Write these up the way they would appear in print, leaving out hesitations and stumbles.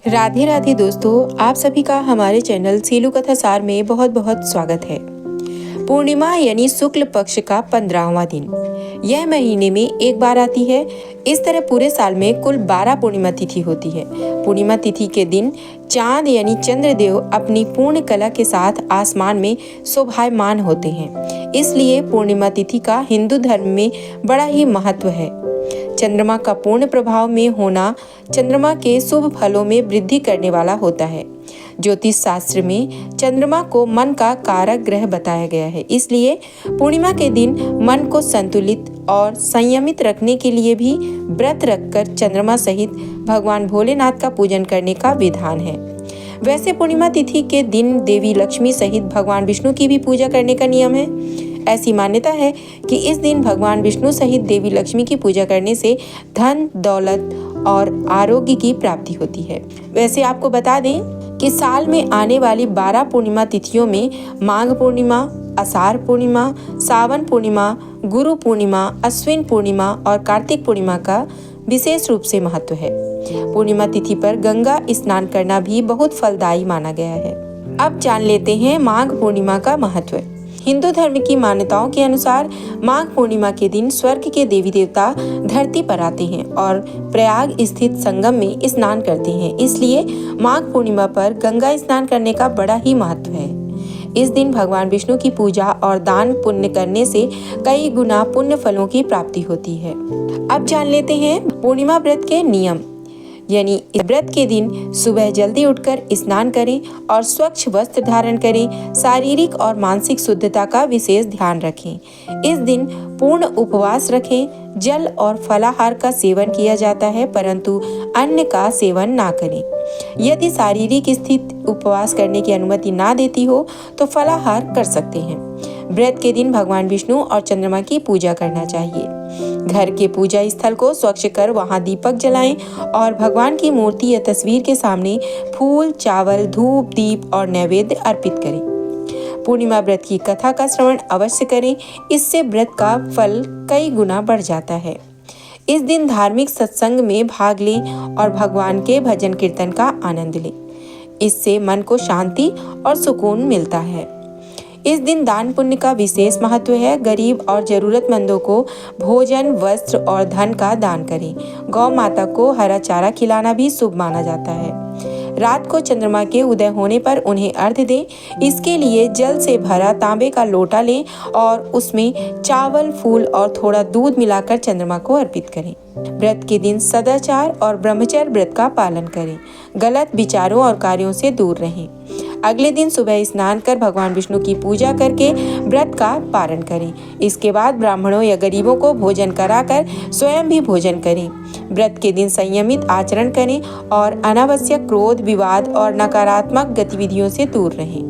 राधे राधे दोस्तों, आप सभी का हमारे चैनल सीलू कथा सार में बहुत बहुत स्वागत है। पूर्णिमा यानी शुक्ल पक्ष का 15वां दिन यह महीने में एक बार आती है। इस तरह पूरे साल में कुल 12 पूर्णिमा तिथि होती है। पूर्णिमा तिथि के दिन चांद यानी चंद्रदेव अपनी पूर्ण कला के साथ आसमान में शोभायमान होते हैं। इसलिए पूर्णिमा तिथि का हिंदू धर्म में बड़ा ही महत्व है। चंद्रमा का पूर्ण प्रभाव में होना चंद्रमा के शुभ फलों में वृद्धि करने वाला होता है। ज्योतिष शास्त्र में चंद्रमा को मन का कारक ग्रह बताया गया है। इसलिए पूर्णिमा के दिन मन को संतुलित और संयमित रखने के लिए भी व्रत रखकर चंद्रमा सहित भगवान भोलेनाथ का पूजन करने का विधान है। वैसे पूर्णिमा तिथि के दिन देवी लक्ष्मी सहित भगवान विष्णु की भी पूजा करने का नियम है। ऐसी मान्यता है कि इस दिन भगवान विष्णु सहित देवी लक्ष्मी की पूजा करने से धन, दौलत और आरोग्य की प्राप्ति होती है। वैसे आपको बता दें कि साल में आने वाली 12 पूर्णिमा तिथियों में माघ पूर्णिमा, आषाढ़ पूर्णिमा, सावन पूर्णिमा, गुरु पूर्णिमा, अश्विन पूर्णिमा और कार्तिक पूर्णिमा का विशेष रूप से महत्व है। पूर्णिमा तिथि पर गंगा स्नान करना भी बहुत फलदायी माना गया है। अब जान लेते हैं माघ पूर्णिमा का महत्व। हिंदू धर्म की मान्यताओं के अनुसार माघ पूर्णिमा के दिन स्वर्ग के देवी देवता धरती पर आते हैं और प्रयाग स्थित संगम में स्नान करते हैं। इसलिए माघ पूर्णिमा पर गंगा स्नान करने का बड़ा ही महत्व है। इस दिन भगवान विष्णु की पूजा और दान पुण्य करने से कई गुना पुण्य फलों की प्राप्ति होती है। अब जान लेते हैं पूर्णिमा व्रत के नियम। यानी इस व्रत के दिन सुबह जल्दी उठकर स्नान करें और स्वच्छ वस्त्र धारण करें। शारीरिक और मानसिक शुद्धता का विशेष ध्यान रखें। इस दिन पूर्ण उपवास रखें। जल और फलाहार का सेवन किया जाता है, परंतु अन्न का सेवन ना करें। यदि शारीरिक स्थिति उपवास करने की अनुमति ना देती हो तो फलाहार कर सकते हैं। व्रत के दिन भगवान विष्णु और चंद्रमा की पूजा करना चाहिए। घर के पूजा स्थल को स्वच्छ कर वहां दीपक जलाएं और भगवान की मूर्ति या तस्वीर के सामने फूल, चावल, धूप, दीप और नैवेद्य अर्पित करें। पूर्णिमा व्रत की कथा का श्रवण अवश्य करें। इससे व्रत का फल कई गुना बढ़ जाता है। इस दिन धार्मिक सत्संग में भाग लें और भगवान के भजन कीर्तन का आनंद लें। इससे मन को शांति और सुकून मिलता है। इस दिन दान पुण्य का विशेष महत्व है। गरीब और जरूरतमंदों को भोजन, वस्त्र और धन का दान करें। गौ माता को हरा चारा खिलाना भी शुभ माना जाता है। रात को चंद्रमा के उदय होने पर उन्हें अर्घ्य दें। इसके लिए जल से भरा तांबे का लोटा लें और उसमें चावल, फूल और थोड़ा दूध मिलाकर चंद्रमा को अर्पित करें। व्रत के दिन सदाचार और ब्रह्मचर्य व्रत का पालन करें। गलत विचारों और कार्यों से दूर रहें। अगले दिन सुबह स्नान कर भगवान विष्णु की पूजा करके व्रत का पारण करें। इसके बाद ब्राह्मणों या गरीबों को भोजन कराकर स्वयं भी भोजन करें। व्रत के दिन संयमित आचरण करें और अनावश्यक क्रोध, विवाद और नकारात्मक गतिविधियों से दूर रहें।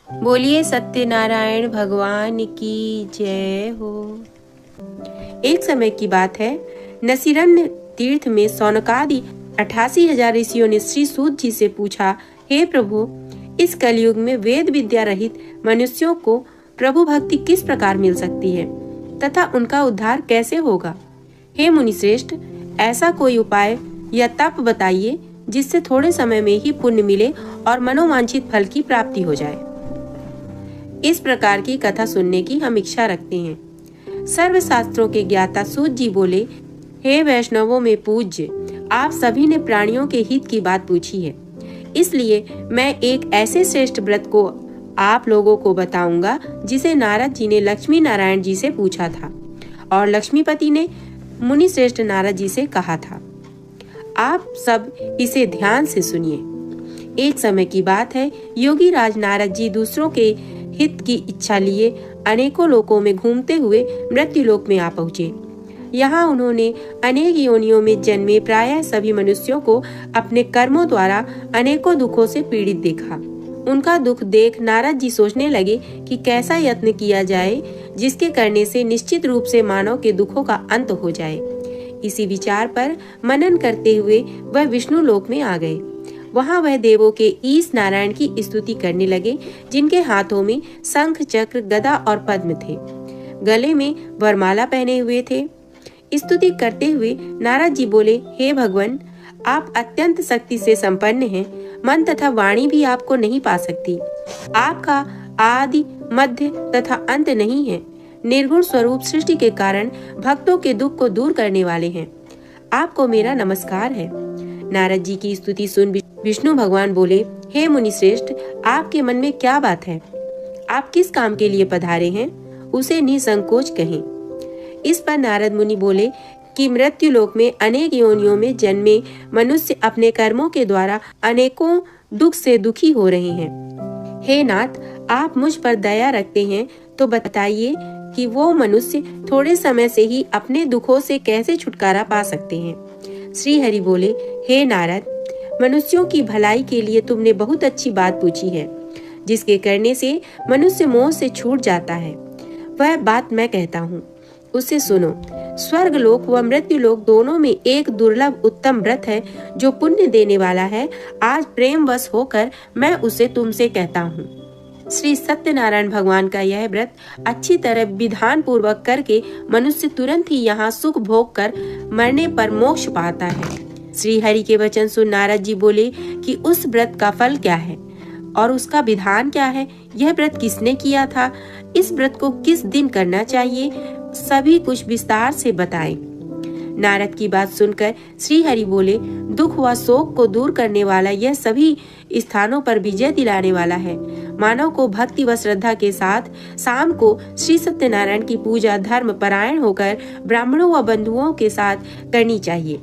बोलिए सत्यनारायण भगवान की जय हो। एक समय की बात है, नसीरण्य तीर्थ में सौनकादि 88,000 ऋषियों ने श्री सूत जी से पूछा, हे प्रभु, इस कलयुग में वेद विद्या रहित मनुष्यों को प्रभु भक्ति किस प्रकार मिल सकती है तथा उनका उद्धार कैसे होगा? हे मुनिश्रेष्ठ, ऐसा कोई उपाय या तप बताइए जिससे थोड़े समय में ही पुण्य मिले और मनोवांछित फल की प्राप्ति हो जाए। इस प्रकार की कथा सुनने की हम इच्छा रखते हैं। सर्वशास्त्रों के ज्ञाता सूत जी बोले, हे वैष्णवों में पूज्य, आप सभी ने प्राणियों के हित की बात पूछी है, इसलिए मैं एक ऐसे श्रेष्ठ व्रत को आप लोगों को बताऊंगा जिसे नारद जी ने लक्ष्मी नारायण जी से पूछा था और लक्ष्मीपति ने मुनि श्रेष्ठ नारद जी से कहा था। आप सब इसे ध्यान से सुनिए। एक समय की बात है, योगी राज नारद जी दूसरों के हित की इच्छा लिए अनेकों लोकों में घूमते हुए मृत्युलोक में आ पहुँचे। यहाँ उन्होंने अनेक योनियों में जन्मे प्रायः सभी मनुष्यों को अपने कर्मों द्वारा अनेकों दुखों से पीड़ित देखा। उनका दुख देख नारद जी सोचने लगे कि कैसा यत्न किया जाए जिसके करने से निश्चित रूप से मानव के दुखों का अंत हो जाए। इसी विचार पर मनन करते हुए वह विष्णु लोक में आ गए। वहाँ वह देवों के ईश नारायण की स्तुति करने लगे, जिनके हाथों में शंख, चक्र, गदा और पद्म थे। गले में वरमाला पहने हुए थे। स्तुति करते हुए नारद जी बोले, हे भगवान, आप अत्यंत शक्ति से संपन्न हैं, मन तथा वाणी भी आपको नहीं पा सकती। आपका आदि मध्य तथा अंत नहीं है। निर्गुण स्वरूप सृष्टि के कारण भक्तों के दुख को दूर करने वाले हैं। आपको मेरा नमस्कार है। नारद जी की स्तुति सुन विष्णु भगवान बोले, हे मुनि श्रेष्ठ, आपके मन में क्या बात है? आप किस काम के लिए पधारे हैं? उसे निसंकोच कहें। इस पर नारद मुनि बोले कि मृत्यु लोक में अनेक योनियों में जन्मे मनुष्य अपने कर्मों के द्वारा अनेकों दुख से दुखी हो रहे हैं। हे नाथ, आप मुझ पर दया रखते हैं तो बताइए कि वो मनुष्य थोड़े समय से ही अपने दुखों से कैसे छुटकारा पा सकते हैं। श्री हरि बोले, हे नारद, मनुष्यों की भलाई के लिए तुमने बहुत अच्छी बात पूछी है। जिसके करने से मनुष्य मोह से छूट जाता है, वह बात मैं कहता हूँ, उसे सुनो। स्वर्ग लोक व मृत्यु लोक दोनों में एक दुर्लभ उत्तम व्रत है जो पुण्य देने वाला है। आज प्रेमवश होकर मैं उसे तुमसे कहता हूँ। श्री सत्यनारायण भगवान का यह व्रत अच्छी तरह विधान पूर्वक करके मनुष्य तुरंत ही यहाँ सुख भोग कर मरने पर मोक्ष पाता है। श्री हरि के वचन सुन नारद जी बोले कि उस व्रत का फल क्या है और उसका विधान क्या है? यह व्रत किसने किया था? इस व्रत को किस दिन करना चाहिए? सभी कुछ विस्तार से बताएं। नारद की बात सुनकर श्री हरि बोले, दुख व शोक को दूर करने वाला यह सभी स्थानों पर विजय दिलाने वाला है। मानव को भक्ति व श्रद्धा के साथ शाम को श्री सत्यनारायण की पूजा धर्म परायण होकर ब्राह्मणों व बंधुओं के साथ करनी चाहिए।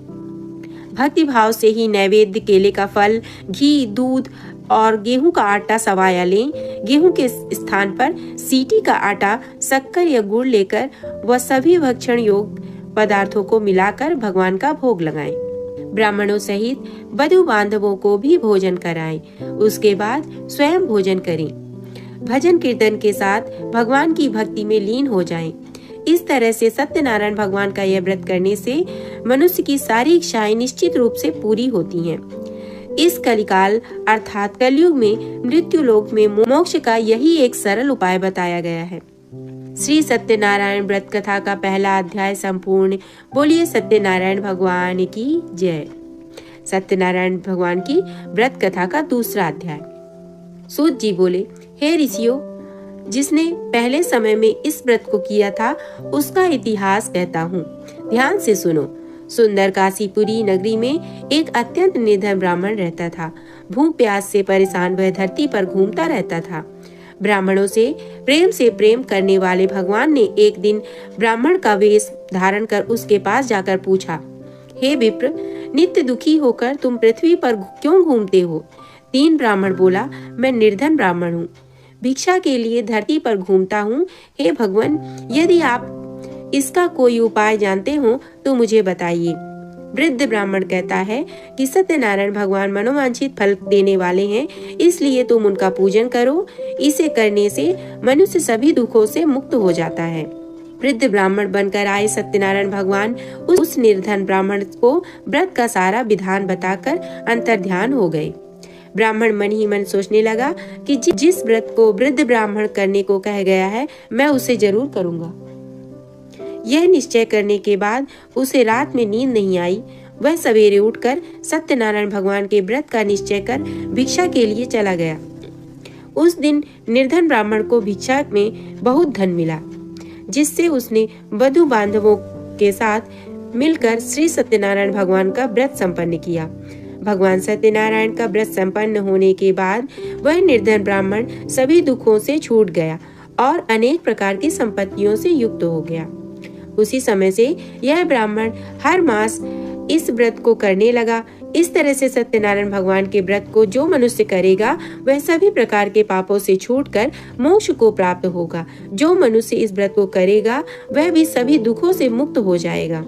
भक्ति भाव से ही नैवेद्य, केले का फल, घी, दूध और गेहूं का आटा सवाया लें। गेहूं के स्थान पर सीटी का आटा, शक्कर या गुड़ लेकर वह सभी भक्षण योग्य पदार्थों को मिलाकर भगवान का भोग लगाएं। ब्राह्मणों सहित बधु बांधवों को भी भोजन कराएं। उसके बाद स्वयं भोजन करें। भजन कीर्तन के साथ भगवान की भक्ति में लीन हो जाएं। इस तरह से सत्यनारायण भगवान का यह व्रत करने से मनुष्य की सारी इच्छाएं निश्चित रूप से पूरी होती हैं। इस कलिकाल अर्थात कलयुग में मृत्यु लोक में मोक्ष का यही एक सरल उपाय बताया गया है। श्री सत्यनारायण व्रत कथा का पहला अध्याय संपूर्ण। बोलिए सत्यनारायण भगवान की जय। सत्यनारायण भगवान की व्रत कथा का दूसरा अध्याय। सूत जी बोले, हे ऋषियों, जिसने पहले समय में इस व्रत को किया था उसका इतिहास कहता हूँ, ध्यान से सुनो। सुंदर काशीपुरी नगरी में एक अत्यंत निर्धन ब्राह्मण रहता था। भूख प्यास से परेशान वह धरती पर घूमता रहता था। ब्राह्मणों से प्रेम करने वाले भगवान ने एक दिन ब्राह्मण का वेश धारण कर उसके पास जाकर पूछा, हे विप्र, नित्य दुखी होकर तुम पृथ्वी पर क्यों घूमते हो? तीन ब्राह्मण बोला, मैं निर्धन ब्राह्मण हूँ, भिक्षा के लिए धरती पर घूमता हूँ। हे भगवान, यदि आप इसका कोई उपाय जानते हो तो मुझे बताइए। वृद्ध ब्राह्मण कहता है कि सत्यनारायण भगवान मनोवांछित फल देने वाले हैं, इसलिए तुम उनका पूजन करो। इसे करने से मनुष्य सभी दुखों से मुक्त हो जाता है। वृद्ध ब्राह्मण बनकर आए सत्यनारायण भगवान उस निर्धन ब्राह्मण को व्रत का सारा विधान बताकर अंतर्ध्यान हो गए। ब्राह्मण मन ही मन सोचने लगा कि जिस व्रत को वृद्ध ब्राह्मण करने को कह गया है, मैं उसे जरूर करूंगा। यह निश्चय करने के बाद उसे रात में नींद नहीं आई। वह सवेरे उठकर सत्यनारायण भगवान के व्रत का निश्चय कर भिक्षा के लिए चला गया। उस दिन निर्धन ब्राह्मण को भिक्षा में बहुत धन मिला, जिससे उसने वधु बांधवों के साथ मिलकर श्री सत्यनारायण भगवान का व्रत संपन्न किया। भगवान सत्यनारायण का व्रत संपन्न होने के बाद वह निर्धन ब्राह्मण सभी दुखों से छूट गया और अनेक प्रकार की संपत्तियों से युक्त हो गया। उसी समय से यह ब्राह्मण हर मास इस व्रत को करने लगा। इस तरह से सत्यनारायण भगवान के व्रत को जो मनुष्य करेगा वह सभी प्रकार के पापों से छूटकर मोक्ष को प्राप्त होगा। जो मनुष्य इस व्रत को करेगा वह भी सभी दुखों से मुक्त हो जाएगा।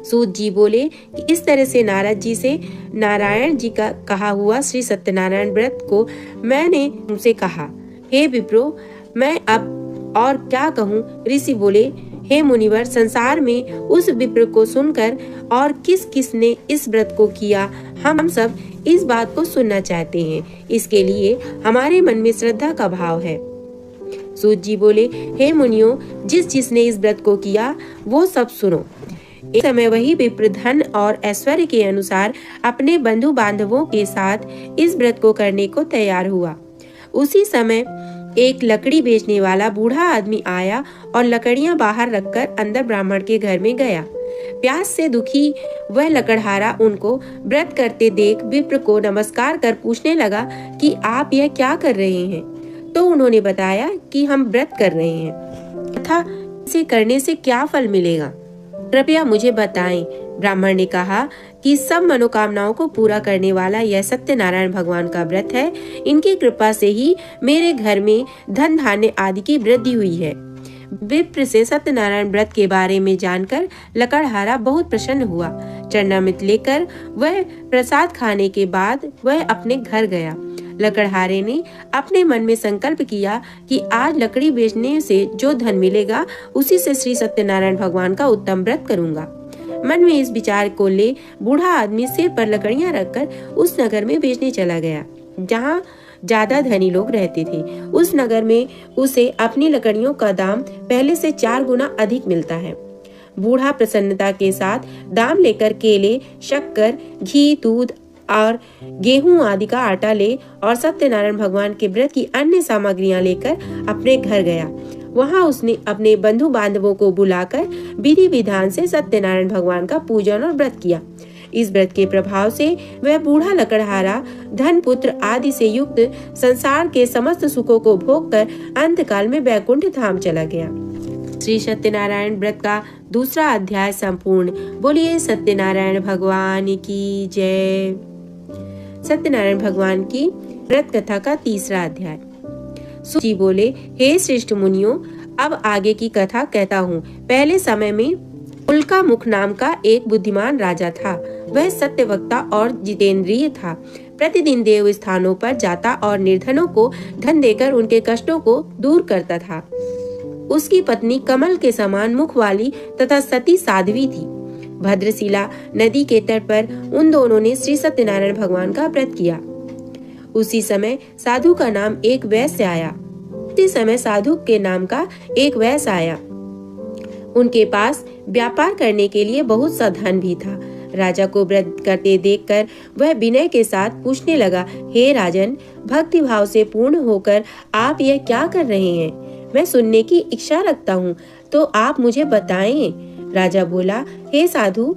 सूत जी बोले कि इस तरह से नारद जी से नारायण जी का कहा हुआ श्री सत्यनारायण व्रत को मैंने उनसे कहा, हे विप्रो, मैं अब और क्या कहूँ? ऋषि बोले, हे मुनिवर, संसार में उस विप्र को सुनकर और किस किस ने इस व्रत को किया, हम सब इस बात को सुनना चाहते हैं। इसके लिए हमारे मन में श्रद्धा का भाव है। सूत जी बोले, हे मुनियों, जिसने इस व्रत को किया वो सब सुनो। एक समय वही विप्र धन और ऐश्वर्य के अनुसार अपने बंधु बांधवों के साथ इस व्रत को करने को तैयार हुआ। उसी समय एक लकड़ी बेचने वाला बूढ़ा आदमी आया और लकड़ियां बाहर रखकर अंदर ब्राह्मण के घर में गया। प्यास से दुखी वह लकड़हारा उनको व्रत करते देख विप्र को नमस्कार कर पूछने लगा कि आप यह क्या कर रहे हैं। तो उन्होंने बताया कि हम व्रत कर रहे हैं तथा इसे करने से क्या फल मिलेगा, कृपया मुझे बताएं। ब्राह्मण ने कहा कि सब मनोकामनाओं को पूरा करने वाला यह सत्यनारायण भगवान का व्रत है। इनकी कृपा से ही मेरे घर में धन धान्य आदि की वृद्धि हुई है। विप्र से सत्यनारायण व्रत के बारे में जानकर लकड़हारा बहुत प्रसन्न हुआ। चरणामृत लेकर वह प्रसाद खाने के बाद वह अपने घर गया। लकड़हारे ने अपने मन में संकल्प किया कि आज लकड़ी बेचने से जो धन मिलेगा उसी से श्री सत्यनारायण भगवान का उत्तम व्रत करूंगा। मन में इस विचार को ले बूढ़ा आदमी सिर पर लकड़ियां रखकर उस नगर में बेचने चला गया जहां ज्यादा धनी लोग रहते थे। उस नगर में उसे अपनी लकड़ियों का दाम पहले से 4 गुना अधिक मिलता है। बूढ़ा प्रसन्नता के साथ दाम लेकर केले, शक्कर, घी, दूध और गेहूं आदि का आटा ले और सत्यनारायण भगवान के व्रत की अन्य सामग्रियां लेकर अपने घर गया। वहां उसने अपने बंधु बांधवों को बुलाकर विधि विधान से सत्यनारायण भगवान का पूजन और व्रत किया। इस व्रत के प्रभाव से वह बूढ़ा लकड़हारा धन, पुत्र आदि से युक्त संसार के समस्त सुखों को भोगकर अंतकाल में वैकुंठ धाम चला गया। श्री सत्यनारायण व्रत का दूसरा अध्याय संपूर्ण। बोलिए सत्यनारायण भगवान की जय। सत्यनारायण भगवान की व्रत कथा का तीसरा अध्याय। सूत जी बोले, हे श्रेष्ठ मुनियों, अब आगे की कथा कहता हूँ। पहले समय में उल्का मुख नाम का एक बुद्धिमान राजा था। वह सत्यवक्ता और जितेंद्रिय था। प्रतिदिन देव स्थानों पर जाता और निर्धनों को धन देकर उनके कष्टों को दूर करता था। उसकी पत्नी कमल के समान मुख वाली तथा सती साध्वी थी। भद्रशिला नदी के तट पर उन दोनों ने श्री सत्यनारायण भगवान का व्रत किया। उसी समय साधु का नाम एक वैश्य आया। उसी समय साधु के नाम का एक वैश्य आया। उनके पास व्यापार करने के लिए बहुत सा धन भी था। राजा को व्रत करते देखकर वह विनय के साथ पूछने लगा, हे राजन, भक्ति भाव से पूर्ण होकर आप यह क्या कर रहे हैं? मैं सुनने की इच्छा रखता हूँ, तो आप मुझे बताएं। राजा बोला, हे साधु,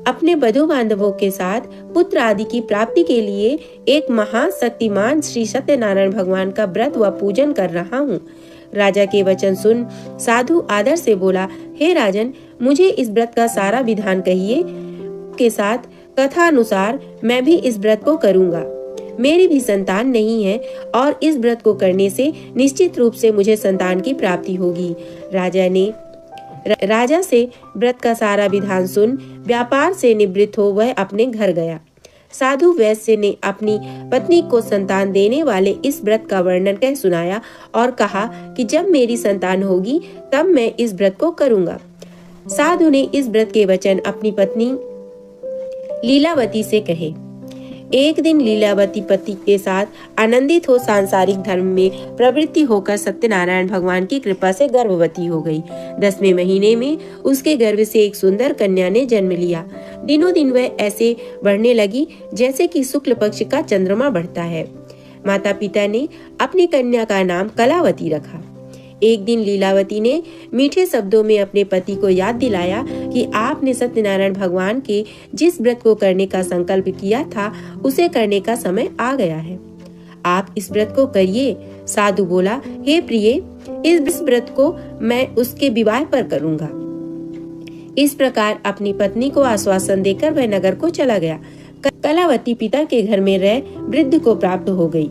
अपने बंधु बांधवों के साथ पुत्र आदि की प्राप्ति के लिए एक महाशक्तिमान श्री सत्यनारायण भगवान का व्रत व पूजन कर रहा हूँ। राजा के वचन सुन साधु आदर से बोला, हे राजन, मुझे इस व्रत का सारा विधान कहिए। के साथ कथा अनुसार मैं भी इस व्रत को करूँगा। मेरी भी संतान नहीं है और इस व्रत को करने से निश्चित रूप से मुझे संतान की प्राप्ति होगी। राजा से व्रत का सारा विधान सुन व्यापार से निवृत्त हो वह अपने घर गया। साधु वैश्य ने अपनी पत्नी को संतान देने वाले इस व्रत का वर्णन कह सुनाया और कहा कि जब मेरी संतान होगी तब मैं इस व्रत को करूंगा। साधु ने इस व्रत के वचन अपनी पत्नी लीलावती से कहे। एक दिन लीलावती पति के साथ आनंदित हो सांसारिक धर्म में प्रवृत्ति होकर सत्यनारायण भगवान की कृपा से गर्भवती हो गई। 10वें महीने में उसके गर्भ से एक सुंदर कन्या ने जन्म लिया। दिनों दिन वह ऐसे बढ़ने लगी जैसे कि शुक्ल पक्ष का चंद्रमा बढ़ता है। माता पिता ने अपनी कन्या का नाम कलावती रखा। एक दिन लीलावती ने मीठे शब्दों में अपने पति को याद दिलाया कि आपने सत्यनारायण भगवान के जिस व्रत को करने का संकल्प किया था उसे करने का समय आ गया है। आप इस व्रत को करिए। साधु बोला, हे प्रिय, इस व्रत को मैं उसके विवाह पर करूंगा। इस प्रकार अपनी पत्नी को आश्वासन देकर वह नगर को चला गया। कलावती पिता के घर में रह वृद्ध को प्राप्त हो गई।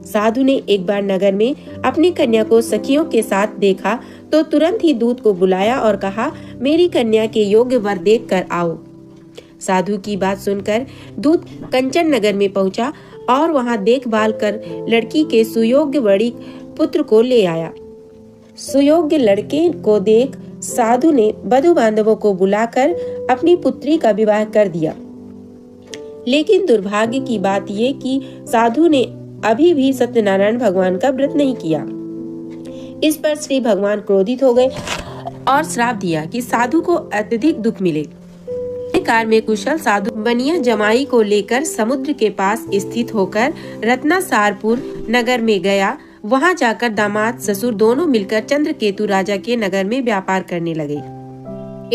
साधु ने एक बार नगर में अपनी कन्या को सखियों के साथ देखा तो तुरंत ही दूत को बुलाया और कहा, मेरी कन्या के योग्य वर देखकर आओ। साधु की बात सुनकर दूत कंचन नगर में पहुंचा और वहां देखभाल कर लड़की के सुयोग्य वड़ी पुत्र को ले आया। सुयोग्य लड़के को देख साधु ने बंधु बांधवों को बुलाकर अपनी पुत्री का विवाह कर दिया। लेकिन दुर्भाग्य की बात ये कि साधु ने अभी भी सत्यनारायण भगवान का व्रत नहीं किया। इस पर श्री भगवान क्रोधित हो गए और श्राप दिया कि साधु को अत्यधिक दुख मिले। कार्य में कुशल साधु बनिया जमाई को लेकर समुद्र के पास स्थित होकर रत्नासारपुर नगर में गया। वहां जाकर दामाद ससुर दोनों मिलकर चंद्रकेतु राजा के नगर में व्यापार करने लगे।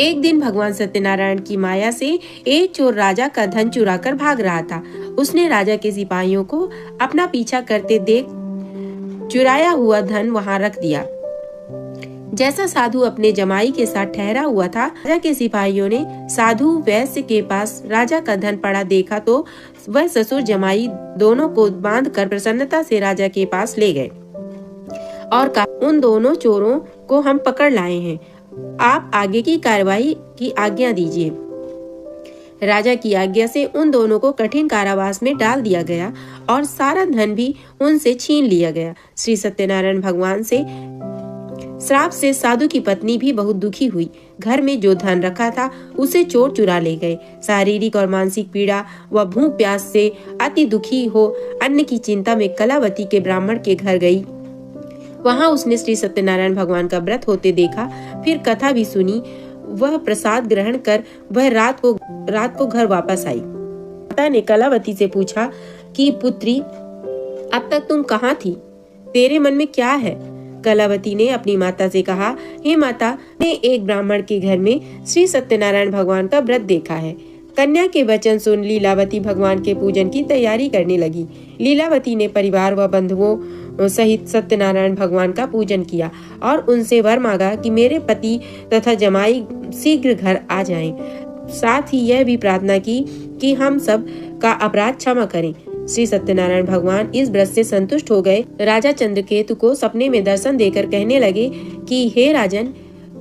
एक दिन भगवान सत्यनारायण की माया से एक चोर राजा का धन चुराकर भाग रहा था। उसने राजा के सिपाहियों को अपना पीछा करते देख चुराया हुआ धन वहां रख दिया। जैसा साधु अपने जमाई के साथ ठहरा हुआ था, राजा के सिपाहियों ने साधु वैश्य के पास राजा का धन पड़ा देखा तो वह ससुर जमाई दोनों को बांधकर प्रसन्नता से राजा के पास ले गए और कहा, उन दोनों चोरों को हम पकड़ लाए हैं, आप आगे की कार्रवाई की आज्ञा दीजिए। राजा की आज्ञा से उन दोनों को कठिन कारावास में डाल दिया गया और सारा धन भी उनसे छीन लिया गया। श्री सत्यनारायण भगवान से श्राप से साधु की पत्नी भी बहुत दुखी हुई। घर में जो धन रखा था उसे चोर चुरा ले गए। शारीरिक और मानसिक पीड़ा व भूख प्यास से अति दुखी हो अन्न की चिंता में कलावती के ब्राह्मण के घर गई। वहां उसने श्री सत्यनारायण भगवान का व्रत होते देखा, फिर कथा भी सुनी। वह प्रसाद ग्रहण कर वह रात को घर वापस आई। माता ने कलावती से पूछा कि पुत्री, अब तक तुम कहाँ थी? तेरे मन में क्या है? कलावती ने अपनी माता से कहा, हे माता, ने एक ब्राह्मण के घर में श्री सत्यनारायण भगवान का व्रत देखा है। कन्या के वचन सुन लीलावती भगवान के पूजन की तैयारी करने लगी। लीलावती ने परिवार व बंधुओं सहित सत्यनारायण भगवान का पूजन किया और उनसे वर मांगा कि मेरे पति तथा जमाई शीघ्र घर आ जाएं। साथ ही यह भी प्रार्थना की कि हम सब का अपराध क्षमा करें। श्री सत्यनारायण भगवान इस व्रत से संतुष्ट हो गए। राजा चंद्रकेतु को सपने में दर्शन देकर कहने लगे कि हे राजन,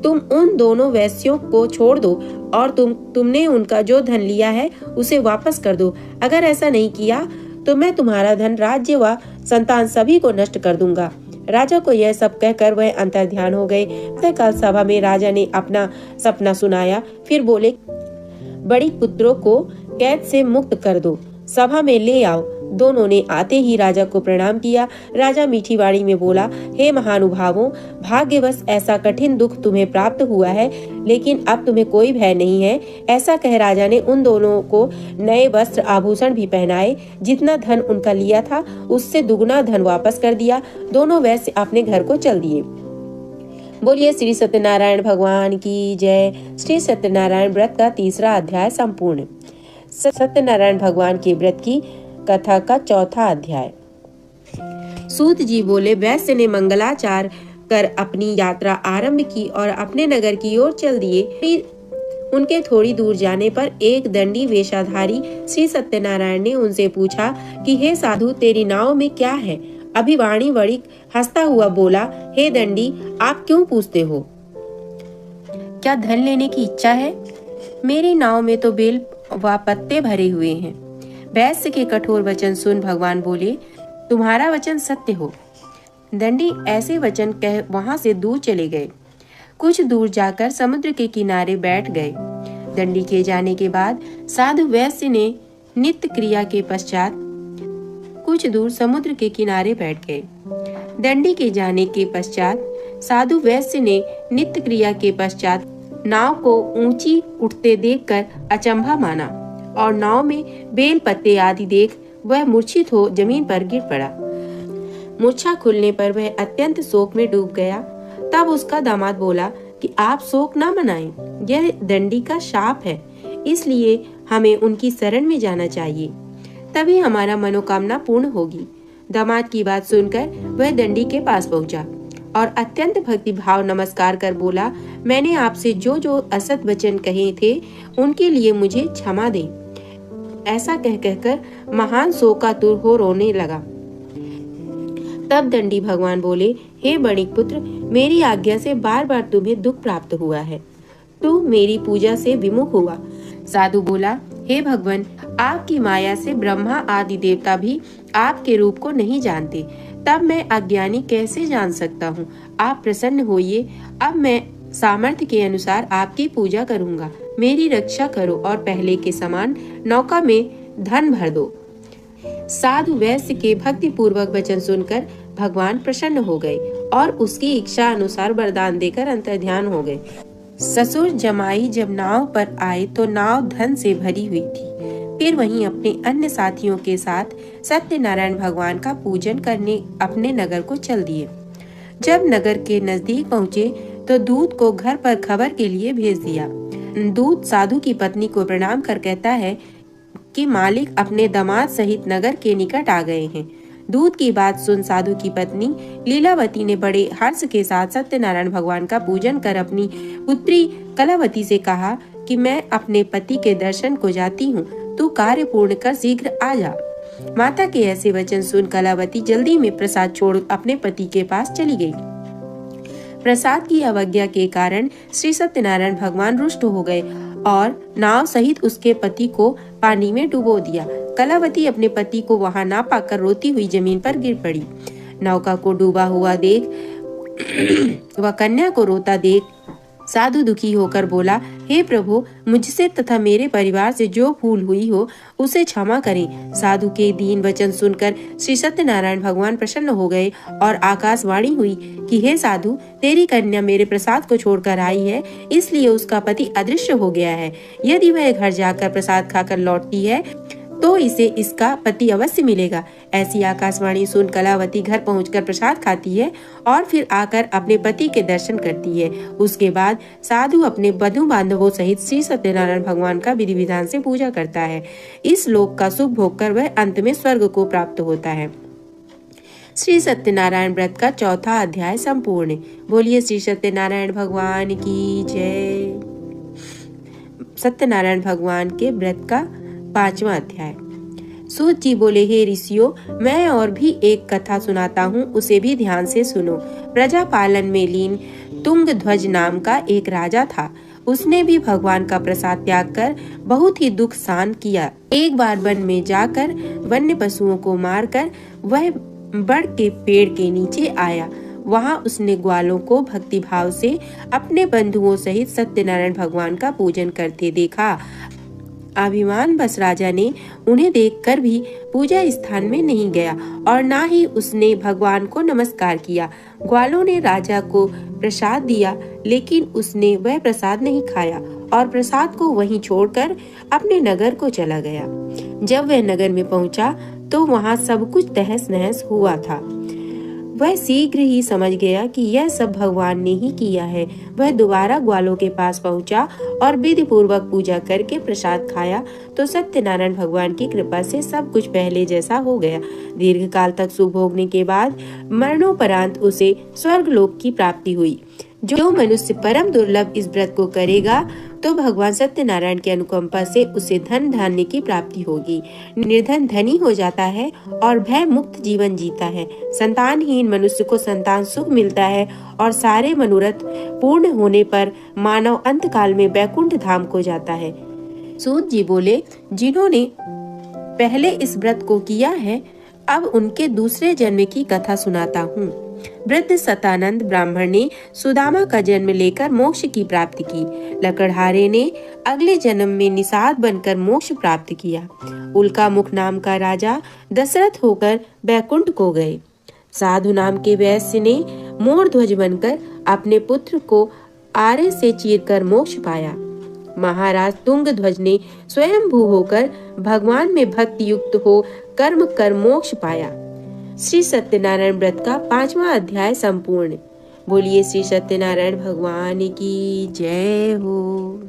तुम उन दोनों वैश्यों को छोड़ दो और तुमने उनका जो धन लिया है उसे वापस कर दो। अगर ऐसा नहीं किया तो मैं तुम्हारा धन, राज्य व संतान सभी को नष्ट कर दूंगा। राजा को यह सब कहकर वह अंतर्ध्यान हो गए। काल सभा में राजा ने अपना सपना सुनाया, फिर बोले, बड़ी पुत्रों को कैद से मुक्त कर दो, सभा में ले आओ। दोनों ने आते ही राजा को प्रणाम किया। राजा मीठी वाणी में बोला, हे महानुभावों, भाग्यवश ऐसा कठिन दुख तुम्हें प्राप्त हुआ है, लेकिन अब तुम्हें कोई भय नहीं है। ऐसा कह राजा ने उन दोनों को नए वस्त्र आभूषण भी पहनाए। जितना धन उनका लिया था उससे दुगुना धन वापस कर दिया। दोनों वैश्य अपने घर को चल दिए। बोलिए श्री सत्यनारायण भगवान की जय। श्री सत्यनारायण व्रत का तीसरा अध्याय संपूर्ण। सत्यनारायण भगवान के व्रत की कथा का चौथा अध्याय। सूत जी बोले, वैश्य ने मंगलाचार कर अपनी यात्रा आरंभ की और अपने नगर की ओर चल दिए। उनके थोड़ी दूर जाने पर एक दंडी वेशधारी श्री सत्यनारायण ने उनसे पूछा कि हे साधु, तेरी नाव में क्या है? अभिवाणी वणिक हंसता हुआ बोला, हे दंडी, आप क्यों पूछते हो? क्या धन लेने की इच्छा है? मेरी नाव में तो बेल व पत्ते भरे हुए हैं। वैश्य के कठोर वचन सुन भगवान बोले, तुम्हारा वचन सत्य हो। दंडी ऐसे वचन कह वहां से दूर चले गए। कुछ दूर जाकर समुद्र के किनारे बैठ गए। दंडी के जाने के बाद साधु वैश्य ने नित्य क्रिया के पश्चात कुछ दूर समुद्र के किनारे बैठ गए। दंडी के जाने के पश्चात साधु वैश्य ने नित्य क्रिया के पश्चात नाव को ऊंची उठते देखकर अचंभा माना और नाव में बेल पत्ते आदि देख वह मूर्छित हो जमीन पर गिर पड़ा। मूर्छा खुलने पर वह अत्यंत शोक में डूब गया। तब उसका दामाद बोला कि आप शोक न मनाएं, यह दंडी का शाप है, इसलिए हमें उनकी शरण में जाना चाहिए, तभी हमारा मनोकामना पूर्ण होगी। दामाद की बात सुनकर वह दंडी के पास पहुंचा और अत्यंत भक्ति भाव नमस्कार कर बोला, मैंने आपसे जो जो असत वचन कहे थे उनके लिए मुझे क्षमा दें। ऐसा कह कहकर महान शोकातुर हो रोने लगा। तब दंडी भगवान बोले, हे बणिक पुत्र, मेरी आज्ञा से बार बार तुम्हें दुख प्राप्त हुआ है, तू मेरी पूजा से विमुख हुआ। साधु बोला, हे भगवान, आपकी माया से ब्रह्मा आदि देवता भी आपके रूप को नहीं जानते, तब मैं अज्ञानी कैसे जान सकता हूँ? आप प्रसन्न होइए, अब मैं सामर्थ्य के अनुसार आपकी पूजा करूँगा। मेरी रक्षा करो और पहले के समान नौका में धन भर दो। साधु वैश्य के भक्ति पूर्वक वचन सुनकर भगवान प्रसन्न हो गए और उसकी इच्छा अनुसार वरदान देकर अंतर्ध्यान हो गए। ससुर जमाई जब नाव पर आए तो नाव धन से भरी हुई थी। फिर वहीं अपने अन्य साथियों के साथ सत्यनारायण भगवान का पूजन करने अपने नगर को चल दिए। जब नगर के नजदीक पहुँचे तो दूत को घर पर खबर के लिए भेज दिया। दूत साधु की पत्नी को प्रणाम कर कहता है कि मालिक अपने दामाद सहित नगर के निकट आ गए हैं। दूत की बात सुन साधु की पत्नी लीलावती ने बड़े हर्ष के साथ सत्यनारायण भगवान का पूजन कर अपनी पुत्री कलावती से कहा कि मैं अपने पति के दर्शन को जाती हूँ, तू कार्य पूर्ण कर शीघ्र आ जा। माता के ऐसे वचन सुन कलावती जल्दी में प्रसाद छोड़ अपने पति के पास चली गई। प्रसाद की अवज्ञा के कारण श्री सत्यनारायण भगवान रुष्ट हो गए और नाव सहित उसके पति को पानी में डुबो दिया। कलावती अपने पति को वहां ना पाकर रोती हुई जमीन पर गिर पड़ी। नौका को डूबा हुआ देख वह कन्या को रोता देख साधु दुखी होकर बोला, हे प्रभु, मुझसे तथा मेरे परिवार से जो भूल हुई हो उसे क्षमा करें। साधु के दीन वचन सुनकर श्री सत्यनारायण भगवान प्रसन्न हो गए और आकाशवाणी हुई कि हे साधु, तेरी कन्या मेरे प्रसाद को छोड़कर आई है, इसलिए उसका पति अदृश्य हो गया है। यदि वह घर जाकर प्रसाद खाकर लौटती है तो इसे इसका पति अवश्य मिलेगा। ऐसी आकाशवाणी सुन कलावती घर पहुंचकर प्रसाद खाती है और फिर आकर अपने पति के दर्शन करती है। उसके बाद साधु अपने बंधु बांधवों सहित श्री सत्यनारायण भगवान का विधि विधान से पूजा करता है। इस लोक का सुख भोग कर वह अंत में स्वर्ग को प्राप्त होता है। श्री सत्यनारायण व्रत का चौथा अध्याय संपूर्ण। बोलिए श्री सत्यनारायण भगवान की जय। सत्यनारायण भगवान के व्रत का 5वां अध्याय। सूत जी बोले, हे ऋषियों, मैं और भी एक कथा सुनाता हूँ, उसे भी ध्यान से सुनो। प्रजा पालन में लीन तुंगध्वज नाम का एक राजा था। उसने भी भगवान का प्रसाद त्याग कर बहुत ही दुख सहन किया। एक बार वन में जाकर वन्य पशुओं को मारकर वह बड़ के पेड़ के नीचे आया। वहां उसने ग्वालों को भक्ति भाव से अपने बंधुओं सहित सत्यनारायण भगवान का पूजन करते देखा। अभिमान बस राजा ने उन्हें देखकर भी पूजा स्थान में नहीं गया और ना ही उसने भगवान को नमस्कार किया। ग्वालों ने राजा को प्रसाद दिया, लेकिन उसने वह प्रसाद नहीं खाया और प्रसाद को वहीं छोड़कर अपने नगर को चला गया। जब वह नगर में पहुंचा तो वहां सब कुछ तहस नहस हुआ था। वह शीघ्र ही समझ गया कि यह सब भगवान ने ही किया है। वह दोबारा ग्वालों के पास पहुंचा और विधि पूर्वक पूजा करके प्रसाद खाया तो सत्यनारायण भगवान की कृपा से सब कुछ पहले जैसा हो गया। दीर्घ काल तक सुख भोगने के बाद मरणोपरांत उसे स्वर्ग लोक की प्राप्ति हुई। जो मनुष्य परम दुर्लभ इस व्रत को करेगा तो भगवान सत्यनारायण की अनुकंपा से उसे धन धान्य की प्राप्ति होगी। निर्धन धनी हो जाता है और भय मुक्त जीवन जीता है। संतानहीन मनुष्य को संतान सुख मिलता है और सारे मनोरथ पूर्ण होने पर मानव अंत काल में वैकुंठ धाम को जाता है। सूत जी बोले, जिन्होंने पहले इस व्रत को किया है, अब उनके दूसरे जन्म की कथा सुनाता हूँ। वृद्ध सतानंद ब्राह्मण ने सुदामा का जन्म लेकर मोक्ष की प्राप्ति की। लकड़हारे ने अगले जन्म में निषाद बनकर मोक्ष प्राप्त किया। उल्का मुख नाम का राजा दशरथ होकर बैकुंठ को गए। साधु नाम के वैश्य ने मोर ध्वज बनकर अपने पुत्र को आरे से चीरकर मोक्ष पाया। महाराज तुंगध्वज ने स्वयंभू होकर भगवान में भक्ति युक्त हो कर्म कर मोक्ष पाया। श्री सत्यनारायण व्रत का 5वां अध्याय संपूर्ण। बोलिए श्री सत्यनारायण भगवान की जय हो।